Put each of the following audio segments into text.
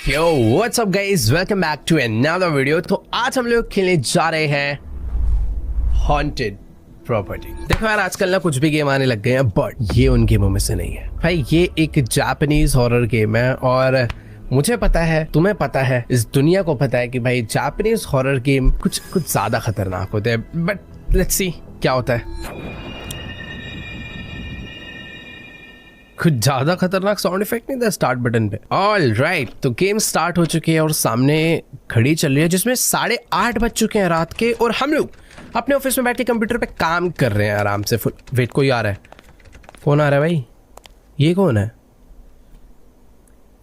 Yo what's up guys, welcome back to another video. तो आज हम लोग खेलने जा रहे हैं हॉन्टेड प्रॉपर्टी। देखो यार, आजकल ना कुछ भी गेम आने लग गए हैं, बट ये उन गेमों में से नहीं है भाई। ये एक जापानीज हॉरर गेम है और मुझे पता है, तुम्हें पता है, इस दुनिया को पता है कि भाई जापानीज हॉरर गेम कुछ ज्यादा खतरनाक होते हैं। बट लेट्स सी क्या होता है। कुछ ज्यादा खतरनाक साउंड इफेक्ट नहीं था स्टार्ट बटन पे। ऑल राइट, तो गेम स्टार्ट हो चुकी है और सामने घड़ी चल रही है जिसमें 8:30 बज चुके हैं रात के, और हम लोग अपने ऑफिस में बैठ के कंप्यूटर पे काम कर रहे हैं आराम से। वेट, कोई आ रहा है, फोन आ रहा है भाई। ये कौन है?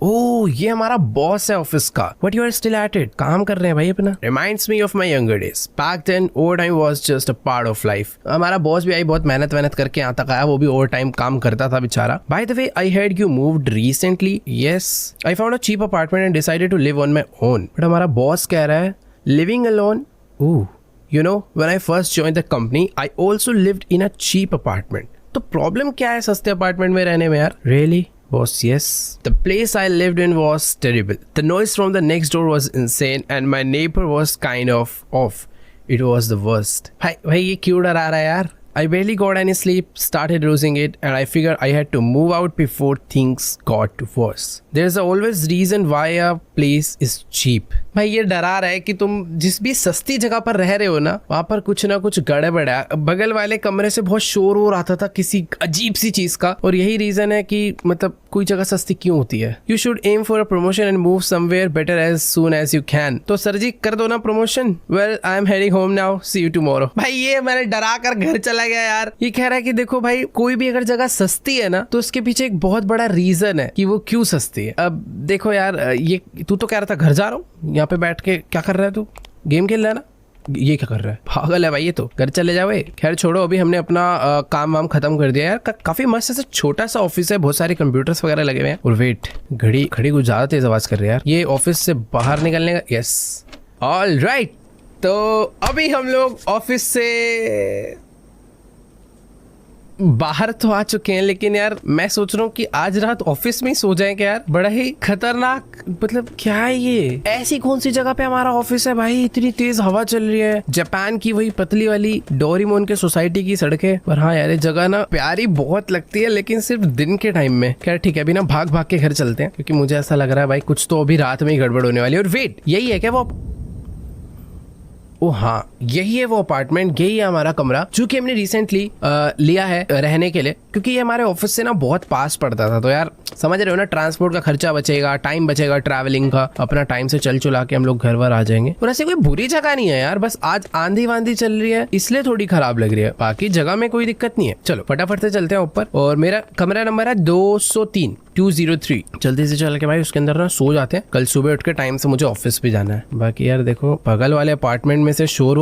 ओह, ये हमारा बॉस है ऑफिस का। But you are still at it, काम कर रहे हैं भाई अपना। Reminds me of my younger days. Back then over time was just a part of life. हमारा बॉस भी आई, बहुत मेहनत करके यहाँ तक आया, वो भी ओवर टाइम काम करता था बेचारा। By the way, I heard you moved recently. Yes, I found a cheap apartment and decided to live on my own. But हमारा बॉस कह रहा है living alone. Ooh, you know, when I first joined the company, I also lived in a cheap apartment. तो problem क्या है सस्ते apartment में रहने में यार? Really? Boss, yes. The place I lived in was terrible. The noise from the next door was insane and my neighbor was kind of off. It was the worst. भाई ये क्यों डरा रहा है यार? I barely got any sleep, started losing it, and I figured I had to move out before things got worse. There's always reason why a place is cheap. भाई ये डरा रहा है कि तुम जिस भी सस्ती जगह पर रह रहे हो ना, वहाँ पर कुछ ना कुछ गड़बड़ है। बगल वाले कमरे से बहुत शोर हो रहा था किसी अजीब सी चीज का, और यही रीजन है कि मतलब कोई जगह सस्ती क्यों होती है। You should aim for a promotion and move somewhere better as soon as you can. तो सर जी कर दो ना promotion. Well, I am heading home now. See you tomorrow. भाई ये मैंने डरा कर घर चला गया यार। ये कह रहा है कि देखो भाई, कोई भी अगर जगह सस्ती है ना, तो उसके पीछे एक बहुत बड़ा रीजन है कि वो क्यों सस्ती है। अब देखो यार, ये तू तो कह रहा था घर जा रहा हूँ, यहाँ पे बैठ के क्या कर रहा है तू? गेम खेल रहा है ना? ये क्या कर रहा है? पागल है भाई ये तो। घर चले जाओ। खैर छोड़ो, अभी हमने अपना काम वाम खत्म कर दिया यार। काफी मस्त ऐसा छोटा सा ऑफिस है, बहुत सारे कंप्यूटर्स वगैरह लगे हुए हैं। और वेट, घड़ी कुछ ज्यादा तेज आवाज कर रही है यार। ये ऑफिस से बाहर निकलने का। Yes, all right. तो अभी हम लोग ऑफिस से बाहर तो आ चुके हैं, लेकिन यार मैं सोच रहा हूँ कि आज रात ऑफिस में ही सो जाएं क्या यार? बड़ा ही खतरनाक, मतलब क्या है ये? ऐसी कौन सी जगह पे हमारा ऑफिस है भाई? इतनी तेज हवा चल रही है, जापान की वही पतली वाली डोरेमोन के सोसाइटी की सड़कें। पर हाँ यार, ये जगह ना प्यारी बहुत लगती है, लेकिन सिर्फ दिन के टाइम में। खैर ठीक है, अभी ना भाग के घर चलते हैं, क्योंकि मुझे ऐसा लग रहा है भाई कुछ तो अभी रात में ही गड़बड़ होने वाली है। और वेट, यही है क्या वो? ओ हाँ, यही है वो अपार्टमेंट, यही है हमारा कमरा जो कि हमने रिसेंटली लिया है रहने के लिए, क्योंकि ये हमारे ऑफिस से ना बहुत पास पड़ता था। तो यार समझ रहे हो ना, ट्रांसपोर्ट का खर्चा बचेगा, टाइम बचेगा ट्रैवलिंग का, अपना टाइम से चल चुला के हम लोग घर वर आ जाएंगे। और ऐसे कोई बुरी जगह नहीं है यार, बस आज आंधी वांधी चल रही है इसलिए थोड़ी खराब लग रही है, बाकी जगह में कोई दिक्कत नहीं है। चलो फटाफट से चलते हैं ऊपर, और मेरा कमरा नंबर है 203। जल्दी से चल के भाई उसके अंदर ना सो जाते हैं, कल सुबह उठ के टाइम से मुझे ऑफिस भी जाना है। बाकी यार देखो, बगल वाले अपार्टमेंट में से शोर।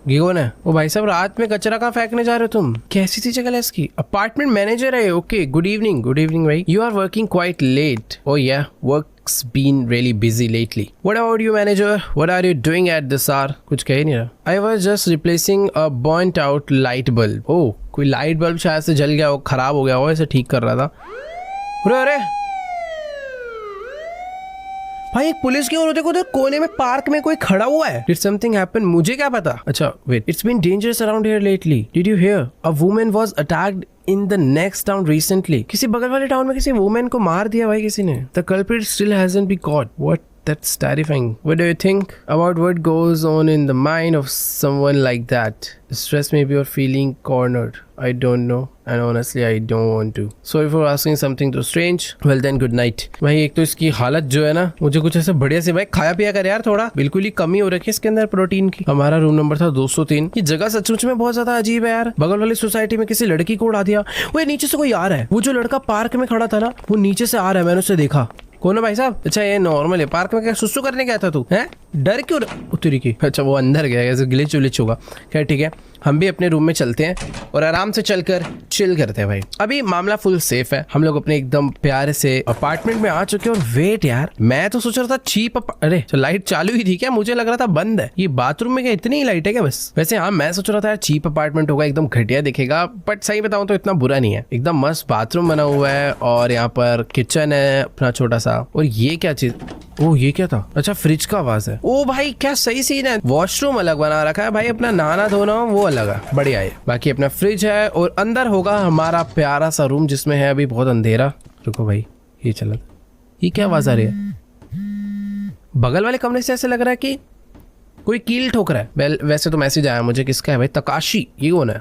ये कौन है? ओ भाई साहब, रात में कचरा कहाँ फेंकने जा रहे हो तुम? कैसी सी जगह है इसकी? अपार्टमेंट मैनेजर है। ओके, गुड इवनिंग भाई। You are working quite late. Oh yeah, work's been really busy lately. What about you, manager? What are you doing at this hour? कुछ कह ही नहीं रहा। I was just replacing a burnt out light bulb. Oh, कोई light bulb शायद से जल गया हो, खराब हो गया हो, ऐसे ठीक कर रहा था। अरे भाई, एक पुलिस की औरत को उधर कोने में पार्क में कोई खड़ा हुआ है। Did something happen? मुझे क्या पता। अच्छा wait, it's been dangerous around here lately. Did you hear? A woman was attacked in the next town recently. किसी बगल वाले टाउन में किसी वुमेन को मार दिया भाई किसी ने। The culprit still hasn't been caught. What? That's terrifying. What do you think about what goes on in the mind of someone like that? Stress maybe you're feeling cornered. I don't know. And honestly, I don't want to. Sorry for asking something too strange. Well then, good night. भाई एक तो इसकी हालत जो है ना, मुझे कुछ ऐसे बढ़िया से भाई खाया पिया कर यार, थोड़ा बिल्कुल ही कमी हो रखी है इसके अंदर प्रोटीन की। हमारा रूम नंबर था 203। ये जगह सचमुच में बहुत ज्यादा अजीब है यार। बगल वाली सोसाइटी में किसी लड़की को उड़ा दिया। वो नीचे से कोई आ रहा है। वो जो लड़का पार्क में खड़ा था ना, वो नीचे से आ रहा है, मैंने उसे देखा। कौन है भाई साहब? अच्छा ये नॉर्मल है। पार्क में क्या सुसु करने गया था तू? हैं? डर क्यों उतरी की? अच्छा वो अंदर गया, ऐसे ग्लिच उलिच होगा। खैर ठीक है, हम भी अपने रूम में चलते हैं और आराम से चलकर चिल करते हैं भाई। अभी मामला फुल सेफ है, हम लोग अपने एकदम प्यारे से अपार्टमेंट में आ चुके हैं। और वेट यार, मैं तो सोच रहा था चीप अरे तो लाइट चालू ही थी क्या? मुझे लग रहा था बंद है। ये बाथरूम में क्या इतनी ही लाइट है क्या बस? वैसे हाँ, मैं सोच रहा था यार चीप अपार्टमेंट होगा, एकदम घटिया दिखेगा, बट सही बताऊं तो इतना बुरा नहीं है। एकदम मस्त बाथरूम बना हुआ है और यहाँ पर किचन है अपना छोटा सा। और ये क्या चीज, ओ ये क्या था? अच्छा फ्रिज का आवाज है। ओ भाई क्या सही सीन है। वॉशरूम अलग बना रखा है भाई, अपना नहाना धोना वो अलग है, बढ़िया है। बाकी अपना फ्रिज है और अंदर होगा हमारा प्यारा सा रूम जिसमें है अभी बहुत अंधेरा। रुको भाई, ये चला, ये क्या आवाज आ रही है? बगल वाले कमरे से ऐसे लग रहा है कि कोई कील ठोक रहा है। वैसे तो मैसेज आया मुझे, किसका है भाई? तकाशी, ये कौन है?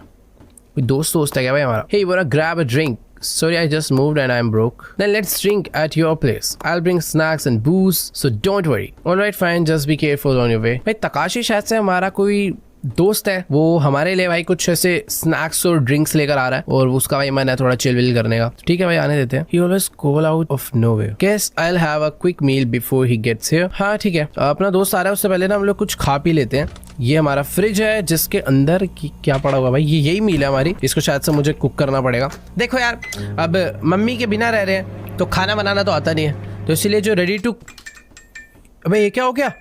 कोई दोस्त है क्या भाई हमारा? Hey, you wanna grab a drink? Sorry, I just moved and I'm broke. Then let's drink at your place. I'll bring snacks and booze, so don't worry. Alright, fine. Just be careful on your way. भाई Takeshi शायद से हमारा कोई दोस्त है, वो हमारे लिए भाई कुछ ऐसे स्नैक्स और ड्रिंक्स लेकर आ रहा है और उसका भाई मन है थोड़ा चिल विल करने का। ठीक है भाई, आने देते हैं। He always call out of nowhere. Guess I'll have a quick meal before he gets here. हाँ ठीक है, अपना दोस्त आ रहा है, उससे पहले ना हम लोग कुछ खा पी लेते हैं। ये हमारा फ्रिज है जिसके अंदर क्या पड़ा हुआ भाई? ये यही मील है हमारी, इसको शायद से मुझे कुक करना पड़ेगा। देखो यार, अब मम्मी के बिना रह रहे हैं तो खाना बनाना तो आता नहीं है, तो इसीलिए जो रेडी टू। अबे ये क्या हो गया?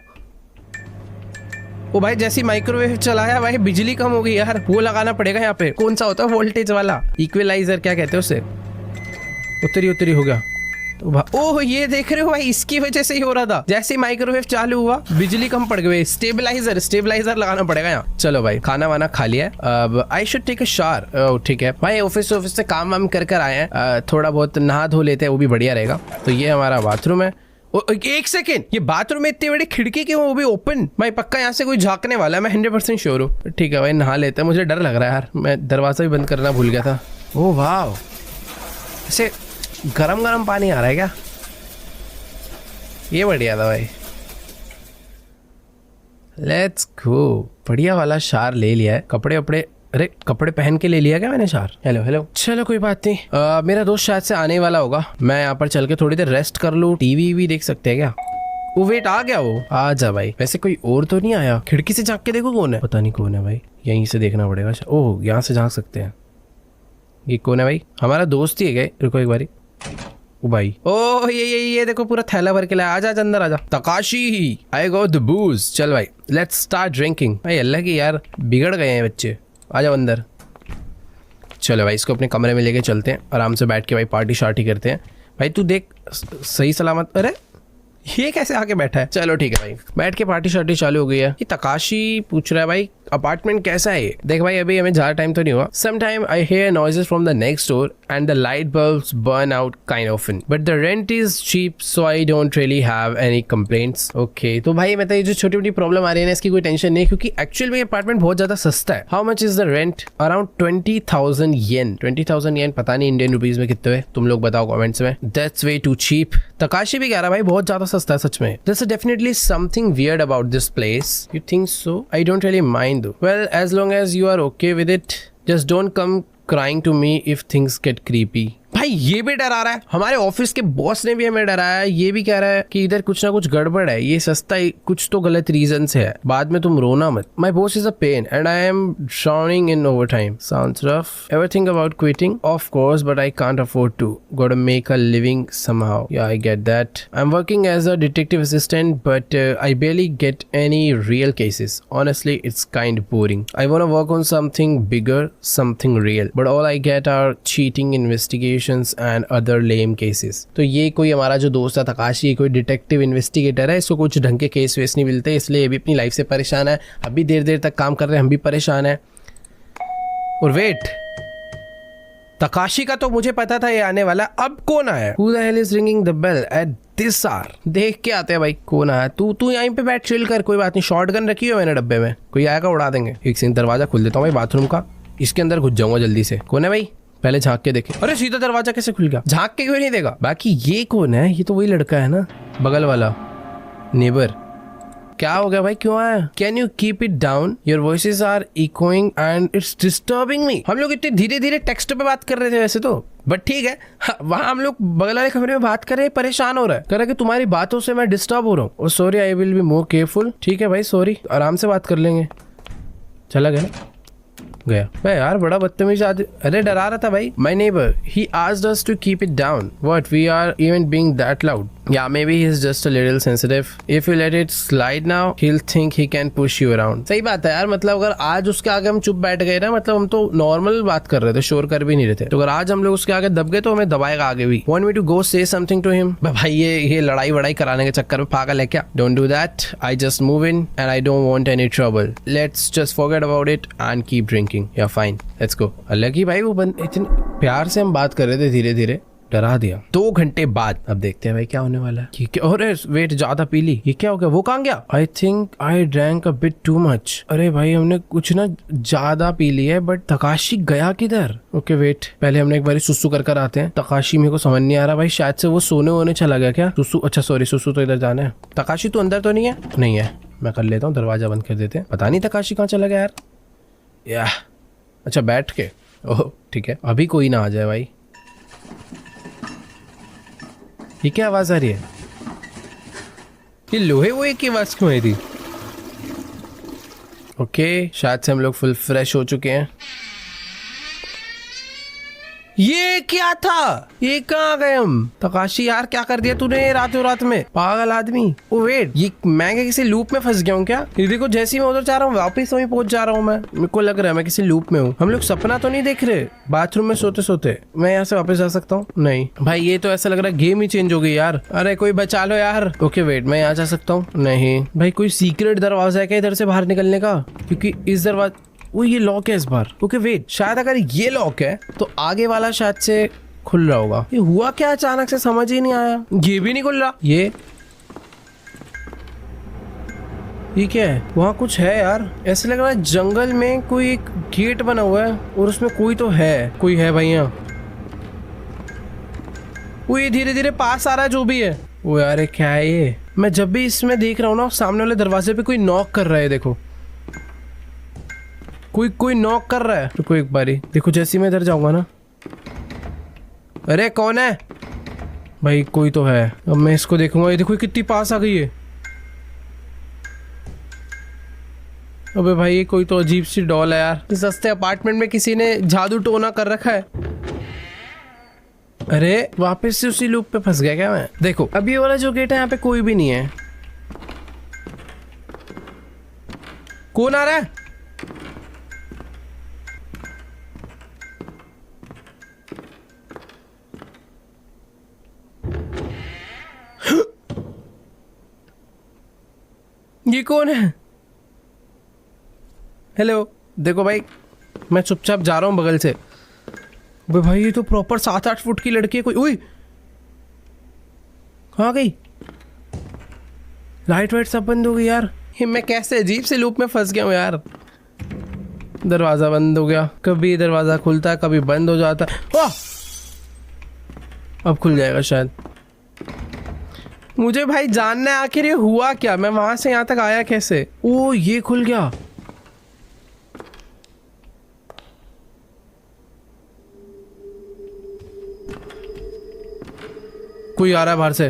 ओ भाई जैसी माइक्रोवेव चलाया भाई, बिजली कम हो गई यार, वो लगाना पड़ेगा यहाँ पे। कौन सा होता है? वोल्टेज वाला इक्विलाइजर, क्या कहते हैं उसे? उतरी हो गया। ओह ये देख रहे हो भाई, इसकी वजह से ही हो रहा था। जैसे माइक्रोवेव चालू हुआ बिजली कम पड़ गई। स्टेबलाइजर लगाना पड़ेगा यहाँ। चलो भाई, खाना वाना खा लिया है, अब I should take a shower. ठीक है भाई, ऑफिस से काम वाम कर आए हैं, थोड़ा बहुत नहा धो लेते हैं, वो भी बढ़िया रहेगा। तो ये हमारा बाथरूम है। एक सेकेंड, ये बाथरूम में इतनी बड़ी खिड़की क्यों, वो भी ओपन? भाई पक्का यहाँ से कोई झांकने वाला है, मैं 100% श्योर हूँ। ठीक है भाई, नहा लेते हैं। मुझे डर लग रहा है यार, मैं दरवाजा भी बंद करना भूल गया था। ओह वाह, ऐसे गरम पानी आ रहा है क्या? ये बढ़िया था भाई। Let's go. बढ़िया वाला शार ले लिया है। कपड़े पहन के ले लिया क्या मैंने शार? हेलो चलो कोई बात नहीं। मेरा दोस्त शायद से आने वाला होगा, मैं यहाँ पर चल के थोड़ी देर रेस्ट कर लूँ। टीवी भी देख सकते हैं क्या? वो वेट आ गया, वो आ जा भाई। वैसे कोई और तो नहीं आया? खिड़की से झांक के देखो कौन है। पता नहीं कौन है भाई, यहीं से देखना पड़ेगा। ओह यहाँ से झांक सकते हैं। ये कौन है भाई? हमारा दोस्त ही है क्या? रुको एक बारी। ओ भाई, ओ ये देखो पूरा थैला भर के लाया। आजा अंदर आजा। Takeshi, I got the बूज। चल भाई लेट्स स्टार्ट ड्रिंकिंग। भाई अल्लाह की यार, बिगड़ गए हैं बच्चे। आ जाओ अंदर। चलो भाई, इसको अपने कमरे में लेके चलते हैं, आराम से बैठ के भाई पार्टी शार्टी करते हैं। भाई तू देख सही सलामत। अरे ये कैसे आके बैठा है? चलो ठीक है भाई, बैठ के पार्टी शार्टी चालू हो गई है। ये तकाशी पूछ रहा है भाई अपार्टमेंट कैसा है ये? देख भाई, अभी हमें ज्यादा टाइम तो नहीं हुआ। Some time I hear noises from the next door and the light bulbs burn out kind often, but the rent is cheap so I don't really have any complaints. Okay, तो भाई मतलब ये जो छोटी मोटी प्रॉब्लम आ रही है ना, इसकी कोई टेंशन नहीं, क्योंकि एक्चुअल में अपार्टमेंट बहुत ज्यादा सस्ता है। How much is the rent? Around 20,000 येन। 20,000 येन, पता नहीं इंडियन रुपीज में कितने है, तुम लोग बताओ कमेंट्स में। That's way too cheap. Takashi भी कह रहा भाई बहुत ज्यादा सस्ता है सच में। There's definitely something weird about this place. You think so? I don't really mind though. Well, as long as you are okay with it, just don't come crying to me if things get creepy. भाई ये भी डरा रहा है, हमारे office के boss ने भी हमें डराया है। ये भी कह रहा है कि इधर कुछ ना कुछ गड़बड़ है, ये सस्ता कुछ तो गलत रीजन से है, बाद में तुम रोना मत। My boss is a pain and I am drowning in overtime. Sounds rough. Ever think about quitting? Of course, but I can't afford to. Got make a living somehow. Yeah I get that. I am working as a detective assistant but आई barely get any real cases. Honestly, it's kind of boring. I want to work on something bigger, something real, but all I get are cheating investigations and other lame cases. तो ये कोई हमारा जो दोस्त है Takeshi, कोई detective investigator है, इसको कुछ ढंग के केस वेस नहीं मिलते, इसलिए ये भी अपनी लाइफ से परेशान है। अभी देर तक काम कर रहे हैं, हम भी परेशान है। और वेट, तकाशी का तो मुझे पता था ये आने वाला, अब कौन आया? Who the hell is ringing the bell at this hour? देख के आते हैं भाई कौन आया। तू यहीं पे बैठ चिल कर, कोई बात नहीं। शॉटगन रखी है मैंने डब्बे में, कोई आएगा उड़ा देंगे। एक सेकंड, दरवाजा खोल देता हूँ भाई बाथरूम का, इसके अंदर घुस जाऊंगा जल्दी से। कौन है भाई? पहले झांक के देखे। अरे सीधा दरवाजा कैसे खुल गया? झांक के क्यों नहीं देगा? बाकी ये कौन है? ये तो वही लड़का है ना, बगल वाला नेबर। क्या हो गया भाई, क्यों आया? Can you keep it down? Your voices are echoing and it's disturbing me. हम लोग इतने धीरे धीरे टेक्स्ट पे बात कर रहे थे वैसे तो, बट ठीक है। वहां हम लोग बगल वाले कमरे में बात कर रहे हैं, परेशान हो रहा है, कह रहा है कि तुम्हारी बातों से मैं डिस्टर्ब हो रहा हूँ। Sorry, I will be more careful. ठीक है भाई, सॉरी, आराम से बात कर लेंगे। चला गया ना? गया भाई यार, बड़ा बदतमीज आदमी। अरे डरा रहा था भाई। My neighbour he asked us to keep it down. What, we are even being that loud? Yeah, maybe he's just a little sensitive. If you let it slide now, he'll think he can push you around. सही बात है यार, मतलब अगर आज उसके आगे हम चुप बैठ गए ना, मतलब हम तो नॉर्मल बात कर रहे थे, शोर कर भी नहीं रहे थे, तो अगर आज हम लोग उसके आगे दब गए तो हमें दबाएगा आगे भी। Want me to go say something to him? भाई ये लड़ाई वड़ाई कराने के चक्कर में पागल है क्या? Don't do that. I just move in and I don't want any trouble. Let's just forget about it and keep drinking. Yeah, fine. Let's go. हालांकि भाई वो इतने प्यार से हम बात कर रहे थे, धीरे धीरे डरा दिया। 2 घंटे बाद अब देखते हैं भाई क्या होने वाला है। अरे वेट, ज्यादा पी ली, ये क्या हो गया? वो कहाँ गया? I think I drank a bit too much. अरे भाई हमने कुछ ना ज्यादा पी ली है, बट तकाशी गया किधर? ओके वेट, पहले हमने एक बार सुसु कर आते हैं। तकाशी मेरे को समझ नहीं आ रहा भाई, शायद से वो सोने वोने चला गया क्या? सुसु, अच्छा सॉरी, सुसु तो इधर जाना है। तकाशी तो अंदर तो नहीं है? नहीं है, मैं कर लेता हूँ, दरवाजा बंद कर देते हैं। पता नहीं तकाशी कहाँ चला गया यार। या अच्छा बैठ के, ओह ठीक है, अभी कोई ना आ जाए भाई। ये क्या आवाज आ रही है? ये लोहे वोहे की आवाज क्यों आई थी? ओके, शायद से हम लोग फुल फ्रेश हो चुके हैं। ये क्या था? ये कहाँ गए हम? तकाशी यार क्या कर दिया तूने रातों रात में, पागल आदमी। ओ वेट, ये मैं किसी लूप में फंस गया हूँ क्या? ये देखो, जैसे ही मैं उधर जा रहा हूँ वापिस वहीं पहुंच जा रहा हूँ मैं। मेरे को लग रहा है मैं किसी लूप में हूँ। हम लोग सपना तो नहीं देख रहे बाथरूम में सोते सोते? मैं यहाँ से वापस जा सकता हूँ? नहीं भाई, ये तो ऐसा लग रहा है गेम ही चेंज हो गई यार। अरे कोई बचा लो यार। ओके वेट, मैं यहाँ जा सकता हूँ? नहीं भाई, कोई सीक्रेट दरवाजा है क्या इधर से बाहर निकलने का? क्योंकि इस दरवाजा, वो ये लॉक है इस बार। ओके वेट, शायद अगर ये लॉक है तो आगे वाला शायद से खुल रहा होगा। ये हुआ क्या अचानक से, समझ ही नहीं आया। ये भी नहीं खुल रहा। ये क्या है? वहाँ कुछ है यार, ऐसे लग रहा है जंगल में कोई एक गेट बना हुआ है और उसमें कोई तो है, कोई है भैया। वो ये धीरे धीरे पास आ रहा है, जो भी है वो। यार क्या है ये? मैं जब भी इसमें देख रहा हूँ ना, सामने वाले दरवाजे पे कोई नॉक कर रहा है। देखो कोई नॉक कर रहा है। तो कोई एक बारी देखो, जैसे मैं इधर जाऊंगा ना, अरे कौन है भाई? कोई तो है। अब मैं इसको देखूंगा। ये देखो कितनी पास आ गई है। अबे भाई ये कोई तो अजीब सी डॉल है यार। इस सस्ते अपार्टमेंट में किसी ने जादू टोना कर रखा है। अरे वापस से उसी लूप पे फंस गया क्या मैं? देखो अब ये वाला जो गेट है, यहाँ पे कोई भी नहीं है। कौन आ रहा है? ये कौन है? हेलो, देखो भाई मैं चुपचाप जा रहा हूँ बगल से। भाई ये तो प्रॉपर 7-8 फुट की लड़की है कोई। उई, कहाँ गई? लाइट वाइट सब बंद हो गई यार। ये मैं कैसे अजीब से लूप में फंस गया हूँ यार। दरवाजा बंद हो गया, कभी दरवाजा खुलता है कभी बंद हो जाता है। अब खुल जाएगा शायद। मुझे भाई जानना है आखिर ये हुआ क्या, मैं वहां से यहाँ तक आया कैसे? ओ ये खुल गया। कोई आ रहा है बाहर से।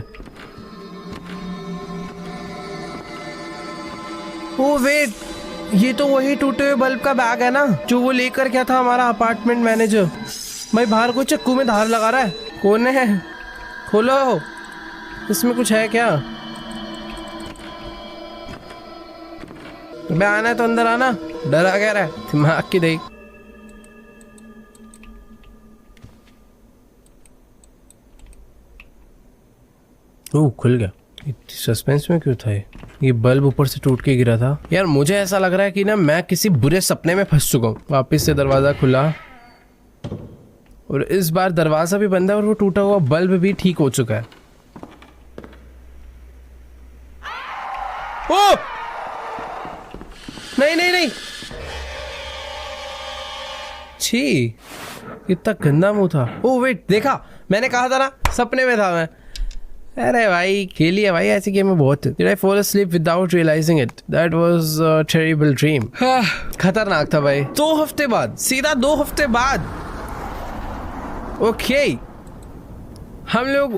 ओ वेट, ये तो वही टूटे हुए बल्ब का बैग है ना, जो वो लेकर क्या था हमारा अपार्टमेंट मैनेजर। भाई बाहर को चक्कू में धार लगा रहा है। कौन है? खोलो, इसमें कुछ है क्या? बे आना है तो अंदर आना, डरा क्या रहा है? दिमाग की देख। ओह खुल गया। इतनी सस्पेंस में क्यों था ये बल्ब ऊपर से टूट के गिरा था यार। मुझे ऐसा लग रहा है कि ना मैं किसी बुरे सपने में फंस चुका हूँ। वापिस से दरवाजा खुला और इस बार दरवाजा भी बंद है और वो टूटा हुआ बल्ब भी ठीक हो चुका है। ओ! नहीं नहीं नहीं, छी, इतना गंदा मुंह था। ओ वेट, देखा मैंने कहा था ना सपने में था मैं। अरे भाई खेली है भाई ऐसी गेम में बहुत। Did I fall asleep without realizing it? That was a terrible dream. खतरनाक था भाई। 2 हफ्ते बाद, सीधा 2 हफ्ते बाद। ओके हम लोग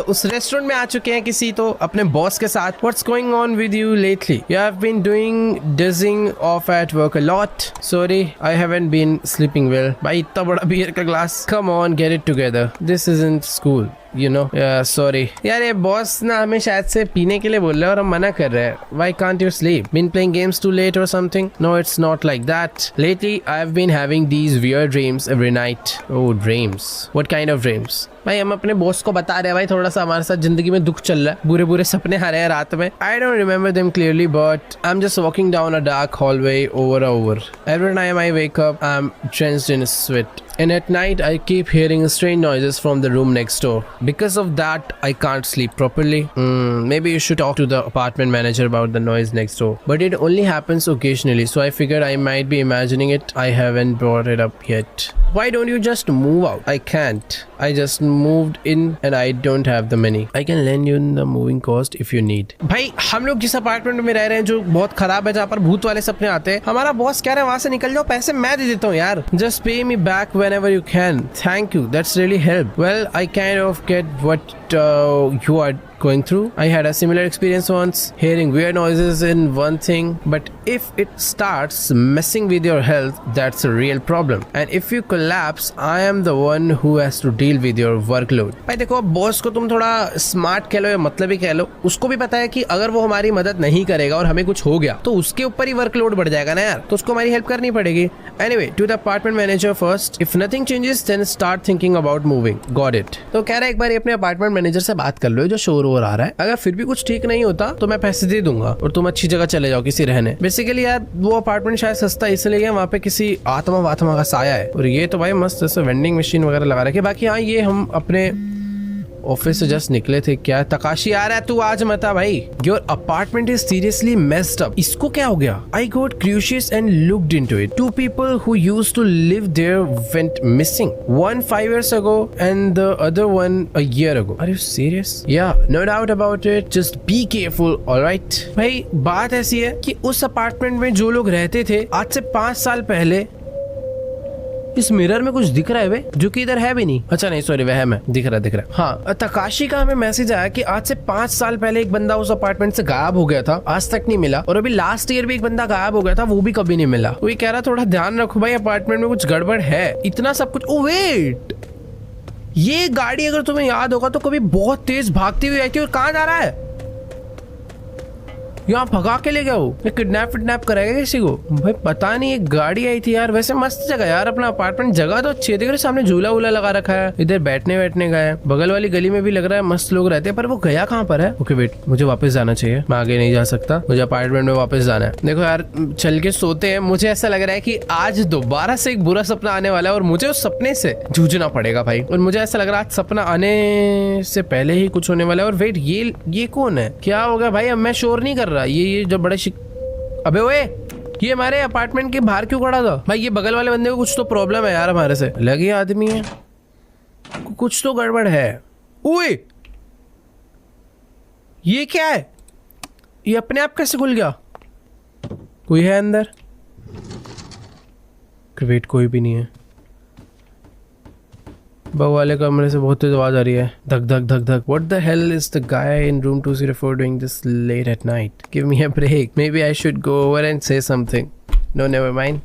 उस रेस्टोरेंट में आ चुके हैं किसी तो अपने बॉस के साथ. What's going on with you lately? You have been doing dozing off at work a lot. Sorry, I haven't been sleeping well. भाई इतना बड़ा बियर का glass. Come on, get it together. This isn't school. You know, sorry. यार ये boss ना हमें शायद से पीने के लिए बोल रहे हैं और हम मना कर रहे हैं. Why can't you sleep? Been playing games too late or something? No, it's not like that. Lately, I've been having these weird dreams every night. Oh, dreams. What kind of dreams? भाई हम अपने boss को बता रहे हैं भाई थोड़ा सा हमारे साथ जिंदगी में दुख चल रहा है. बुरे बुरे सपने आ रहे हैं रात में. I don't remember them clearly, but I'm just walking down a dark hallway over. Every time I wake up, I'm drenched in sweat. And at night, I keep hearing strange noises from the room next door. Because of that, I can't sleep properly. Maybe you should talk to the apartment manager about the noise next door. But it only happens occasionally, so I figured I might be imagining it. I haven't brought it up yet. Why don't you just move out? I can't. I just moved in and I don't have the money. I can lend you the moving cost if you need. भाई हम लोग जिस apartment में रह रहे हैं जो बहुत खराब है जहाँ पर भूत वाले सपने आते हैं, हमारा बॉस कह रहा है वहाँ से निकल जाओ, पैसे मैं दे देता हूँ यार. Just pay me back whenever you can. Thank you. That's really helped. Well, I kind of get what you are going through. I had a similar experience once, hearing weird noises in one thing, but if it starts messing with your health, that's a real problem. And if you collapse, I am the one who has to deal with your workload. भाई देखो boss को तुम थोड़ा smart कह लो या मतलब ही कह लो, उसको भी पता है कि अगर वो हमारी मदद नहीं करेगा और हमें कुछ हो गया तो उसके ऊपर ही वर्कलोड बढ़ जाएगा ना यार, तो उसको हमारी हेल्प करनी पड़ेगी. Anyway, to the apartment manager first. If nothing changes, then start thinking about moving. Got it. तो कह रहा है एक बार अपने अपार्टमेंट मैनेजर से बात कर लो जो शोर हो रहा है. अगर फिर भी कुछ ठीक नहीं होता तो मैं पैसे दे दूंगा और तुम अच्छी जगह चले जाओ किसी रहने. बेसिकली यार वो अपार्टमेंट शायद सस्ता इसलिए है, वहाँ पे किसी आत्मा वात्मा का साया है. और ये तो भाई मस्त ऐसे वेंडिंग मशीन वगैरह लगा रखे. बाकी हाँ ये हम अपने ऑफिस से जस्ट निकले थे. क्या तकाशी आ रहा है तू आज मत आ भाई. Your apartment is seriously messed up. इसको क्या हो गया? I got curious and looked into it. 2 people who used to live there went missing. One 5 years ago and the other one a year ago. Are you serious? Yeah, no doubt about it. Just be careful, alright? भाई बात ऐसी है कि उस apartment में जो लोग रहते थे आज से 5 साल पहले, इस मिरर में कुछ दिख रहा है वे जो कि इधर है भी नहीं. अच्छा नहीं सॉरी वह है दिख रहा. हाँ तकाशी का हमें मैसेज आया कि आज से 5 साल पहले एक बंदा उस अपार्टमेंट से गायब हो गया था, आज तक नहीं मिला. और अभी लास्ट ईयर भी एक बंदा गायब हो गया था, वो भी कभी नहीं मिला. वो कह रहा थोड़ा ध्यान रखो भाई अपार्टमेंट में कुछ गड़बड़ है. इतना सब कुछ. ओ वेट, ये गाड़ी अगर तुम्हें याद होगा तो कभी बहुत तेज भागती हुई आई थी. और कहाँ जा रहा है? यहाँ भगा के ले गया वो. किडनैप कराएगा किसी को भाई पता नहीं. एक गाड़ी आई थी यार. वैसे मस्त जगह यार अपना अपार्टमेंट. जगह तो अच्छी है. देखो सामने झूला वूला लगा रखा है. इधर बैठने का है. बगल वाली गली में भी लग रहा है मस्त लोग रहते हैं. पर वो गया कहाँ पर है? ओके वेट, मुझे वापस जाना चाहिए. मैं आगे नहीं जा सकता, मुझे अपार्टमेंट में वापस जाना है. देखो यार चल के सोते हैं. मुझे ऐसा लग रहा है कि आज दोबारा से एक बुरा सपना आने वाला है और मुझे उस सपने से जूझना पड़ेगा भाई. और मुझे ऐसा लग रहा है आज सपना आने से पहले ही कुछ होने वाला है. और वेट ये कौन है? क्या हो गया भाई? अब मैं शोर नहीं कर रहा. ये जो बड़े अबे ओए, ये हमारे अपार्टमेंट के बाहर क्यों खड़ा था भाई? ये बगल वाले बंदे को कुछ तो प्रॉब्लम है यार हमारे से. लगे आदमी है, कुछ तो गड़बड़ है. ओए ये क्या है? ये अपने आप कैसे खुल गया? कोई है अंदर? वेट कोई भी नहीं है. बगल वाले कमरे से बहुत तेज आवाज आ रही है. धक धक धक धक. What the hell is the guy in room 204 doing this late at night? Give me a break. Maybe I should go over and say something. No, never mind.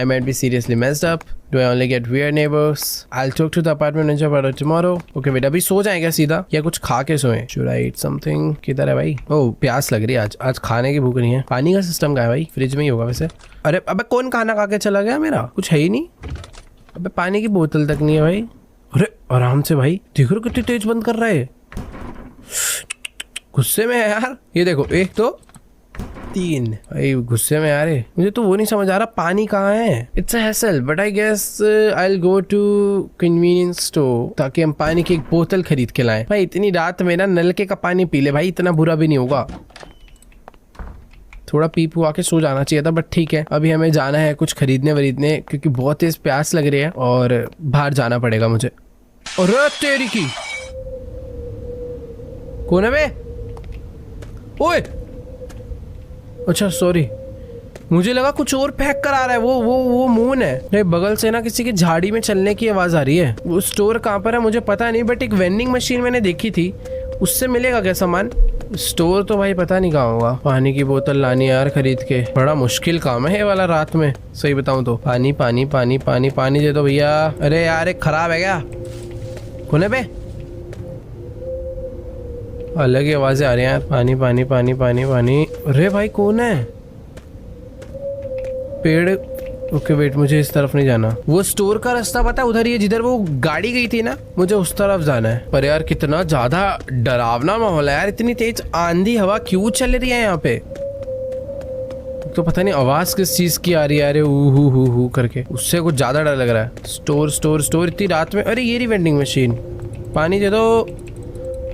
I might be seriously messed up. Do I only get weird neighbors? I'll talk to the apartment manager about it tomorrow. Okay, बेटा अभी सो जाएगा सीधा या कुछ खा के सोएं? Should I eat something? किधर है भाई? ओह प्यास लग रही है आज खाने की भूख नहीं है. पानी का सिस्टम कहाँ है भाई? फ्रिज में ही होगा वैसे. अरे अबे कौन खाना खा के चला गया? मेरा कुछ है ही नहीं. अबे पानी की बोतल तक नहीं है भाई. अरे आराम से भाई. देखो कितनी तेज बंद कर रहा है. गुस्से में है यार. ये देखो 1 2 3 भाई गुस्से में यार. मुझे तो वो नहीं समझ आ रहा पानी कहाँ है. It's a hassle but I guess I will go to convenience store ताकि हम पानी की एक बोतल खरीद के लाएं. भाई इतनी रात में ना नलके का पानी पी ले भाई, इतना बुरा भी नहीं होगा. थोड़ा पी पू आके सो जाना चाहिए था. बट ठीक है अभी हमें जाना है कुछ खरीदने वरीदने क्योंकि बहुत तेज प्यास लग रही है और बाहर जाना पड़ेगा मुझे. और तेरी की कौन है बे? ओए अच्छा सॉरी. मुझे लगा कुछ और फेंक कर आ रहा है। वो मून है। नहीं, बगल से ना किसी की झाड़ी में चलने की आवाज आ रही है। वो स्टोर कहाँ पर है मुझे पता नहीं, बट एक वेंडिंग मशीन मैंने देखी थी, उससे मिलेगा क्या सामान? स्टोर तो भाई पता नहीं कहाँ होगा। पानी की बोतल लानी यार खरीद के, बड़ा मुश्किल काम है ये वाला रात में, सही बताऊं तो। पानी पानी पानी पानी पानी दे दो भैया। अरे यार एक खराब है क्या? खुले पे अलग ही आवाजें आ रही हैं यार। पानी पानी पानी पानी पानी। अरे भाई कौन है? पेड़। ओके वेट, मुझे इस तरफ नहीं जाना। वो स्टोर का रास्ता पता है उधर ही है, जिधर वो गाड़ी गई थी ना, मुझे उस तरफ जाना है। पर यार कितना ज्यादा डरावना माहौल है यार। इतनी तेज आंधी हवा क्यों चल रही है यहाँ पे? तो पता नहीं आवाज किस चीज की आ रही है। अरे हु करके, उससे कुछ ज्यादा डर लग रहा है। स्टोर स्टोर स्टोर इतनी रात में। अरे ये रही वेंडिंग मशीन। पानी दे दो।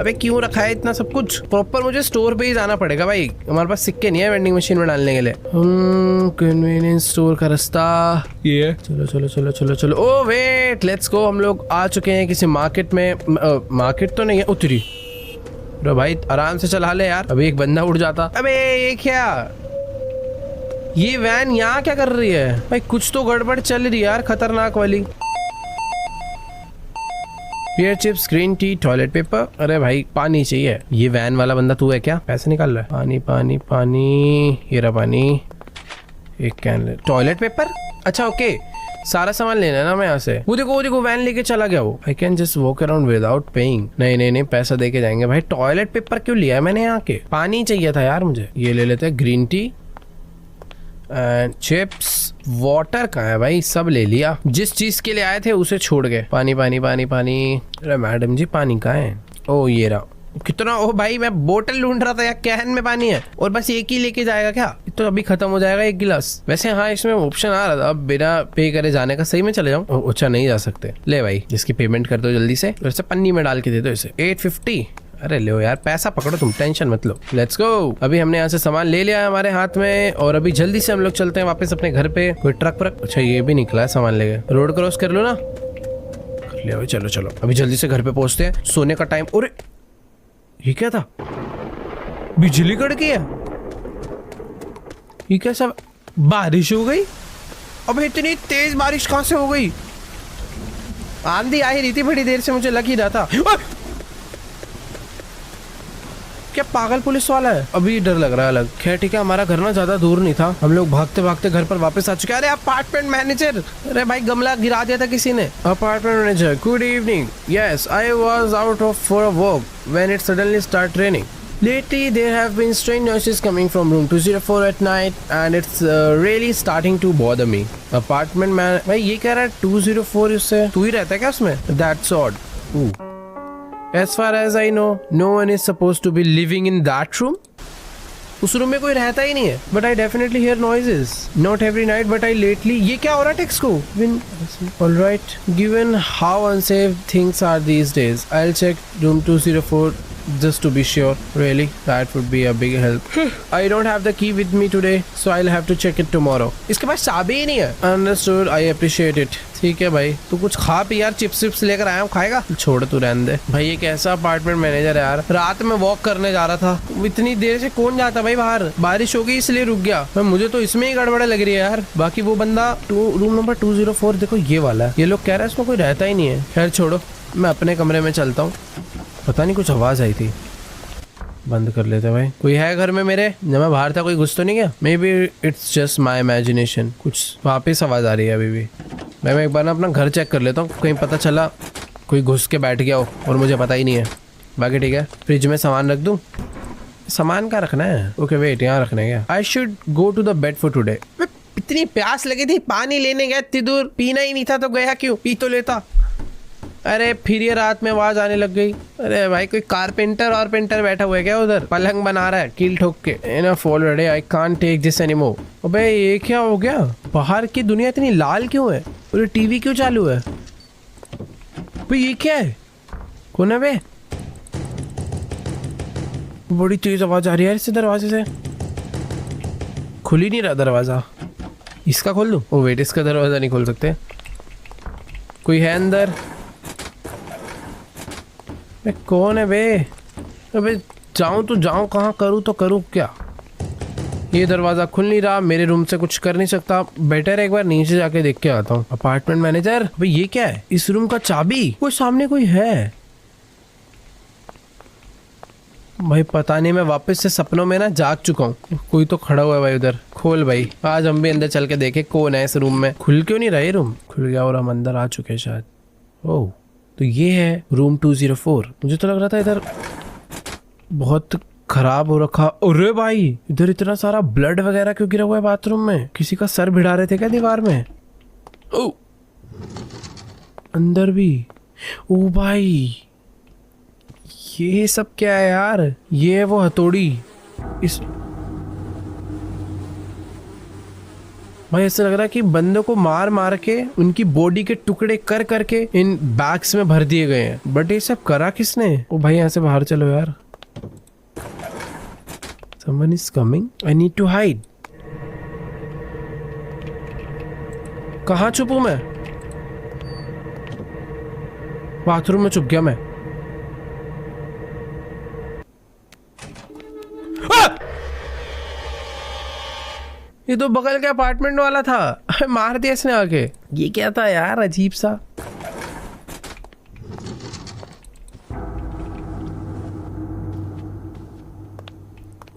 अबे क्यों रखा है इतना सब कुछ? प्रॉपर मुझे स्टोर पे ही जाना पड़ेगा भाई, हमारे पास सिक्के नहीं है वेंडिंग मशीन में डालने के लिए। कन्वीनियंस स्टोर का रास्ता ये। चलो चलो चलो चलो चलो। Oh wait, let's go. हम लोग आ चुके हैं किसी मार्केट में। मार्केट तो नहीं है, उतरी। अरे भाई आराम से चला ले यार, अभी एक बंदा उड़ जाता। अबे ये क्या, ये वैन यहाँ क्या कर रही है भाई? कुछ तो गड़बड़ चल रही है यार, खतरनाक वाली। Beer chips, green tea, toilet paper. अरे भाई पानी चाहिए। ये वैन वाला बंदा तू है क्या? पैसे निकाल रहा है। पानी पानी पानी, ये रहा पानी। एक कैन। टॉयलेट पेपर, अच्छा ओके, सारा सामान लेना है ना मैं यहाँ से। वो देखो वैन लेके चला गया वो। I can just walk around without paying. नहीं पैसा दे के जाएंगे भाई। टॉयलेट पेपर क्यों लिया है मैंने यहाँ के? पानी चाहिए था यार मुझे। ये ले लेते हैं, green tea and chips. Water कहाँ है भाई? सब ले लिया, जिस चीज के लिए आए थे उसे छोड़ गए। पानी पानी पानी पानी। अरे मैडम जी पानी कहाँ है? ओ ये रहा। कितना? ओ भाई मैं बोतल ढूंढ रहा था यार, कैन में पानी है और बस एक ही लेके जाएगा क्या? तो अभी खत्म हो जाएगा एक गिलास। वैसे हाँ इसमें ऑप्शन आ रहा था अब बिना पे करे जाने का। सही में चले जाऊँ? अच्छा नहीं जा सकते। ले भाई, जिसकी पेमेंट कर दो जल्दी से, वैसे पन्नी में डाल के दे दो इसे। 850। अरे लो यार, पैसा पकड़ो तुम, टेंशन मत लो। Let's go. अभी हमने यहाँ से सामान ले लिया है हमारे हाथ में और अभी जल्दी से हम लोग चलते हैं वापस अपने घर पे। कोई ट्रक पर, अच्छा ये भी निकला है सामान लेके। रोड क्रॉस कर लो ना। कर लिया भाई, चलो चलो अभी जल्दी से घर पे पहुंचते हैं, सोने का टाइम। अरे ये क्या था? बिजली कड़की है। ये क्या सब? बारिश हो गई? अब इतनी तेज बारिश कहां से हो गई? आंधी आ ही रही थी बड़ी देर से, मुझे लग ही रहा था। क्या पागल पुलिस वाला है? अभी डर लग रहा है अलग। खैर ठीक है, हमारा घर ना ज्यादा दूर नहीं था, हम लोग भागते भागते घर पर वापस आ चुके हैं। अरे अपार्टमेंट मैनेजर, अरे भाई गमला गिरा दिया था किसी ने। Apartment manager, good evening. Yes, I was out of for a walk when it suddenly start raining. Lately, there have been strange noises coming from room 204 at night, and it's really starting to bother me. Apartment man, भाई ये कह रहा है 204 उससे तू ही रहता है क्या उसमें? That's odd. As far as I know, no one is supposed to be living in that room. उस रूम में कोई रहता ही नहीं है. But I definitely hear noises. Not every night, but I lately. ये क्या हो रहा है टेक्स्ट को? All right. Given how unsafe things are these days, I'll check room 204. Just to be sure. Really, that would be a big help. I don't have the key with me today, so I'll have to check it tomorrow. इसके पास चाबी ही नहीं है. Understood. I appreciate it. ठीक है भाई, तू कुछ खा पी यार, चिप्स विप्स लेकर आया हूँ, खाएगा? छोड़ तू, रहने दे भाई। ये कैसा अपार्टमेंट मैनेजर है यार। रात में वॉक करने जा रहा था, इतनी देर से कौन जाता भाई बाहर? बारिश हो गई इसलिए रुक गया। मुझे तो इसमें ही गड़बड़ लग रही है यार। बाकी वो बंदा रूम नंबर 204 देखो ये वाला है, ये लोग कह रहे हैं इसमें कोई रहता ही नहीं है। खैर छोड़ो, मैं अपने कमरे में चलता हूँ। पता नहीं कुछ आवाज आई थी, बंद कर लेते भाई। कोई है घर में मेरे? जब मैं बाहर था कोई घुस तो नहीं गया? May be it's just my imagination. कुछ वापस आवाज आ रही है अभी भी। मैं एक बार ना अपना घर चेक कर लेता हूँ, कहीं पता चला कोई घुस के बैठ गया हो और मुझे पता ही नहीं है। बाकी ठीक है, फ्रिज में सामान रख दूँ। सामान क्या रखना है? ओके वेट, यहाँ रखना है क्या? I should go to the bed for today. इतनी प्यास लगी थी, पानी लेने गया इतनी दूर, पीना ही नहीं था तो गया क्यों? पी तो लेता। अरे फिर ये रात में आवाज आने लग गई। अरे भाई कोई कारपेंटर और पेंटर बैठा हुआ है क्या उधर? पलंग बना रहा है कील ठोक के। Enough already, I can't take this anymore. अबे ये क्या हो गया? बाहर की दुनिया इतनी लाल क्यों है? पूरी टीवी क्यों चालू है? भाई ये क्या है? कौन है बे? बड़ी तेज आवाज आ रही है इस दरवाजे से। खुल ही नहीं रहा दरवाजा। इसका खोल दूं? ओ वेट, इसका दरवाजा नहीं खोल सकते। कोई है अंदर? कौन है बे? अबे जाऊं तो जाऊं कहाँ, करूँ तो करूँ क्या? ये दरवाजा खुल नहीं रहा, मेरे रूम से कुछ कर नहीं सकता। बेटर एक बार नीचे जाके देख के आता हूँ। अपार्टमेंट मैनेजर, भाई ये क्या है? इस रूम का चाबी? कोई सामने कोई है? भाई पता नहीं, मैं वापस से सपनों में ना जाग चुका हूँ। कोई तो खड़ा हुआ है भाई उधर। खोल भाई, आज हम भी अंदर चल के देखे कौन है इस रूम में। खुल क्यों नहीं रहा ये रूम? खुल गया और हम अंदर आ चुके हैं शायद। ओह, तो ये है रूम 204। मुझे तो लग रहा था इधर बहुत खराब हो रखा। अरे भाई, इधर इतना सारा ब्लड वगैरह क्यों गिरा हुआ है बाथरूम में? किसी का सर भिड़ा रहे थे क्या दीवार में? ओ, अंदर भी। ओ भाई, ये सब क्या है यार? ये है वो हथौड़ी। इस भाई ऐसा लग रहा है कि बंदों को मार मार के उनकी बॉडी के टुकड़े कर करके इन बैग्स में भर दिए गए हैं। बट ये सब करा किसने? ओ भाई यहाँ से बाहर चलो यार। Someone is coming. I need to hide. कहाँ छुपूं मैं? बाथरूम में छुप गया मैं। ये तो बगल के अपार्टमेंट वाला था। मार दिया इसने आके। ये क्या था यार, अजीब सा।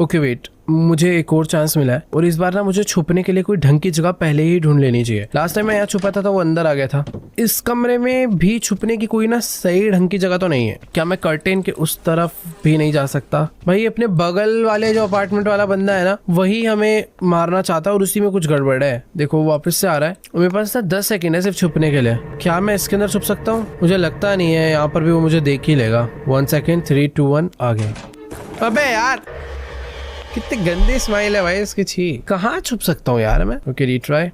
ओके वेट, मुझे एक और चांस मिला है और इस बार ना मुझे छुपने के लिए कोई ढंग की जगह पहले ही ढूंढ लेनी चाहिए। लास्ट टाइम मैं यहाँ छुपा था तो वो अंदर आ गया था। इस कमरे में भी छुपने की कोई ना सही ढंग की जगह तो नहीं है। क्या मैं कर्टेन के उस तरफ भी नहीं जा सकता? भाई अपने बगल वाले जो अपार्टमेंट वाला बंदा है ना, वही हमें मारना चाहता है और उसी में कुछ गड़बड़ है। देखो वो वापस से आ रहा है। मेरे पास ना 10 सेकेंड है सिर्फ छुपने के लिए। क्या मैं इसके अंदर छुप सकता हूँ? मुझे लगता नहीं है। यहाँ पर भी वो मुझे देख ही लेगा। 1 सेकेंड, 3, 2, 1 आ गया। अबे यार, कितनी गंदी स्माइल है भाई इसकी। छी, कहाँ छुप सकता हूँ यार मैं? Okay retry.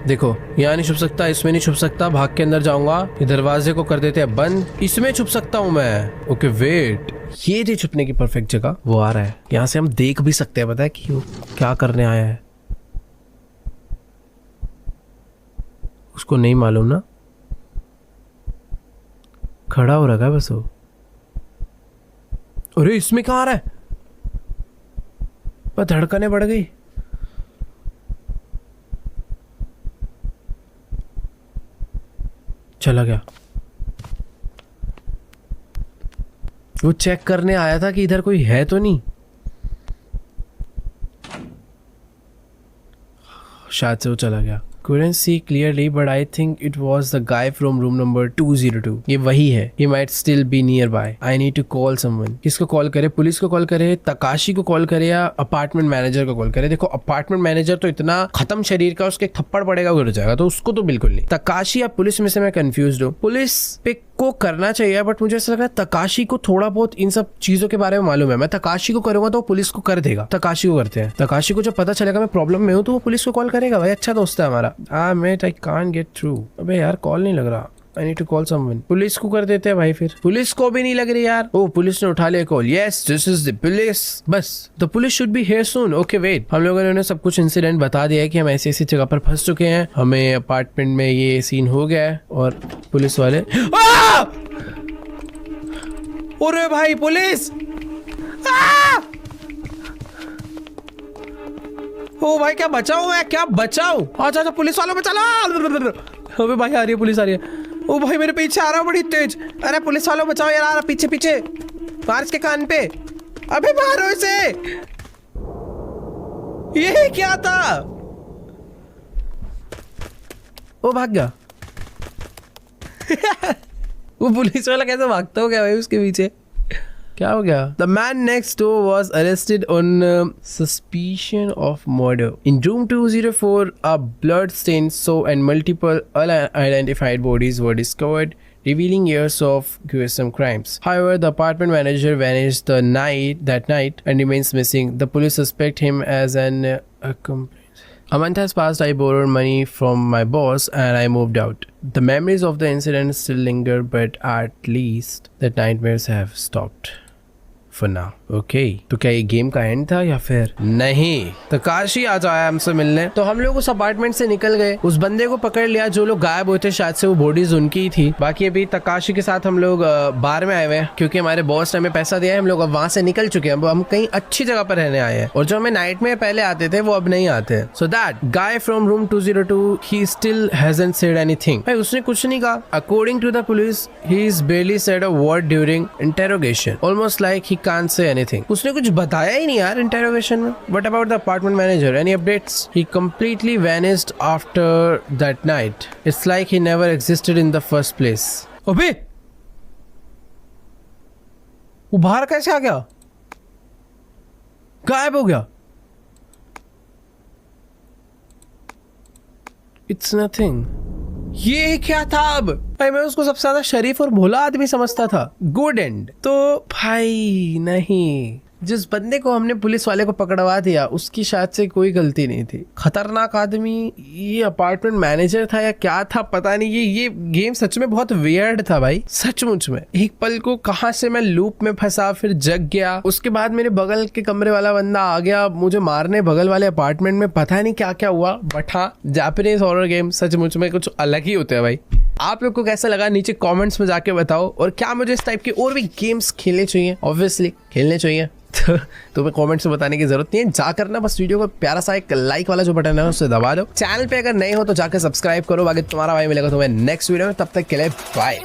देखो यहाँ नहीं छुप सकता, इसमें नहीं छुप सकता। भाग के अंदर जाऊंगा। ये दरवाजे को कर देते हैं बंद। इसमें छुप सकता हूँ मैं। ओके वेट, ये थी छुपने की परफेक्ट जगह। वो आ रहा है। यहाँ से हम देख भी सकते हैं, पता है कि वो क्या करने आया है। उसको नहीं मालूम ना, खड़ा हो रखा है बस वो। अरे इसमें कहाँ आ रहा है? पर धड़कने बढ़ गई। चला गया। वो चेक करने आया था कि इधर कोई है तो नहीं। शायद से वो चला गया। Couldn't see clearly, but I think it was the guy from room number 202. ये वही है। He might still be nearby. I need to call someone. किसको कॉल करे? पुलिस को कॉल करे, तकाशी को कॉल करे या अपार्टमेंट मैनेजर को कॉल करे? देखो अपार्टमेंट मैनेजर तो इतना खत्म शरीर का, उसके थप्पड़ पड़ेगा गिर जाएगा, तो उसको तो बिल्कुल नहीं। तकाशी या पुलिस में से मैं कंफ्यूज हूँ। पुलिस पे को करना चाहिए, बट मुझे ऐसा लग रहा है तकाशी को थोड़ा बहुत इन सब चीजों के बारे में मालूम है। मैं तकाशी को करूंगा तो पुलिस को कर देगा। तकाशी को करते हैं। तकाशी को जब पता चलेगा मैं प्रॉब्लम में हूँ तो वो पुलिस को कॉल करेगा। भाई अच्छा दोस्त है हमारा। Mate I can't get through. अबे यार कॉल नहीं लग रहा। I need to call someone. Police को कर देते हैं भाई। फिर पुलिस को भी नहीं लग रही यार। ओ पुलिस ने उठा लिया call. Yes this is the police. बस the police should be here soon. Okay wait, हम लोगों ने उन्हें सब कुछ इंसिडेंट बता दिया है कि हम ऐसी ऐसी जगह पर फंस चुके हैं, हमें अपार्टमेंट में ये सीन हो गया है। और पुलिस वाले अरे भाई पुलिस! ओ भाई क्या बचाओ मैं, क्या बचाओ? अच्छा पुलिस वालों में चला। अबे भाई आ रही है, पुलिस आ रही है। ओ भाई मेरे पीछे आ रहा है बड़ी तेज। अरे पुलिस वालों बचाओ यार, आ रहा पीछे पीछे। मार इसके कान पे। अबे मारो इसे। ये क्या था? वो भाग गया। वो पुलिस वाला कैसे भागता हो गया भाई उसके पीछे? क्या हो गया? The man next door was arrested on suspicion of murder. In room 204, a blood-stained saw and multiple unidentified bodies were discovered, revealing years of gruesome crimes. However, the apartment manager vanished that night and remains missing. The police suspect him as an accomplice. A month has passed. I borrowed money from my boss and I moved out. The memories of the incident still linger, but at least the nightmares have stopped. For now. Okay, तो क्या ये game का and था या फिर नहीं? Takeshi आज आया हमसे मिलने, तो हम लोग उस अपार्टमेंट से निकल गए, उस बंदे को पकड़ लिया जो लोग गायब हुए थे, शायद से वो बॉडीज उनकी ही थी। बाकी अभी तकाशी के साथ हम लोग बार में आए हुए हैं क्योंकि हमारे बॉस ने हमें पैसा दिया है, हम लोग अब वहां से निकल चुके हैं, हम कहीं अच्छी जगह पर रहने आए हैं, और जो हमें नाइट में पहले आते थे वो अब नहीं आते। So that guy from room 202 he still hasn't said anything. भाई उसने कुछ नहीं कहा। According to the police he is barely said a word during interrogation, almost like he can't say anything. उसने कुछ बताया ही नहीं यार interrogation में। What about the apartment manager? Any updates? He completely vanished after that night. It's like he never existed in the first place. अबे वो बाहर कैसे आ गया? गायब हो गया। It's nothing. ये क्या था? अब भाई मैं उसको सबसे ज्यादा शरीफ और भोला आदमी समझता था। गुड एंड तो भाई नहीं, जिस बंदे को हमने पुलिस वाले को पकड़वा दिया उसकी शायद से कोई गलती नहीं थी। खतरनाक आदमी ये अपार्टमेंट मैनेजर था या क्या था पता नहीं। ये गेम सच में बहुत वियर्ड था भाई, सचमुच में। एक पल को कहां से मैं लूप में फंसा, फिर जग गया, उसके बाद मेरे बगल के कमरे वाला बंदा आ गया मुझे मारने बगल वाले अपार्टमेंट में। पता नहीं क्या क्या हुआ, बट हाँ जापानीज हॉरर गेम सचमुच में कुछ अलग ही होते हैं भाई। आप लोग को कैसा लगा नीचे कमेंट्स में जाके बताओ, और क्या मुझे इस टाइप के और भी गेम्स खेलने चाहिए? ऑब्वियसली खेलने चाहिए। तो तुम्हें कमेंट्स में बताने की जरूरत नहीं है, जाकर ना बस वीडियो को प्यारा सा एक लाइक वाला जो बटन है उससे दबा दो। चैनल पे अगर नए हो तो जाकर सब्सक्राइब करो। बाकी तुम्हारा भाई मिलेगा तुम्हें नेक्स्ट वीडियो में, तब तक के लिए बाय।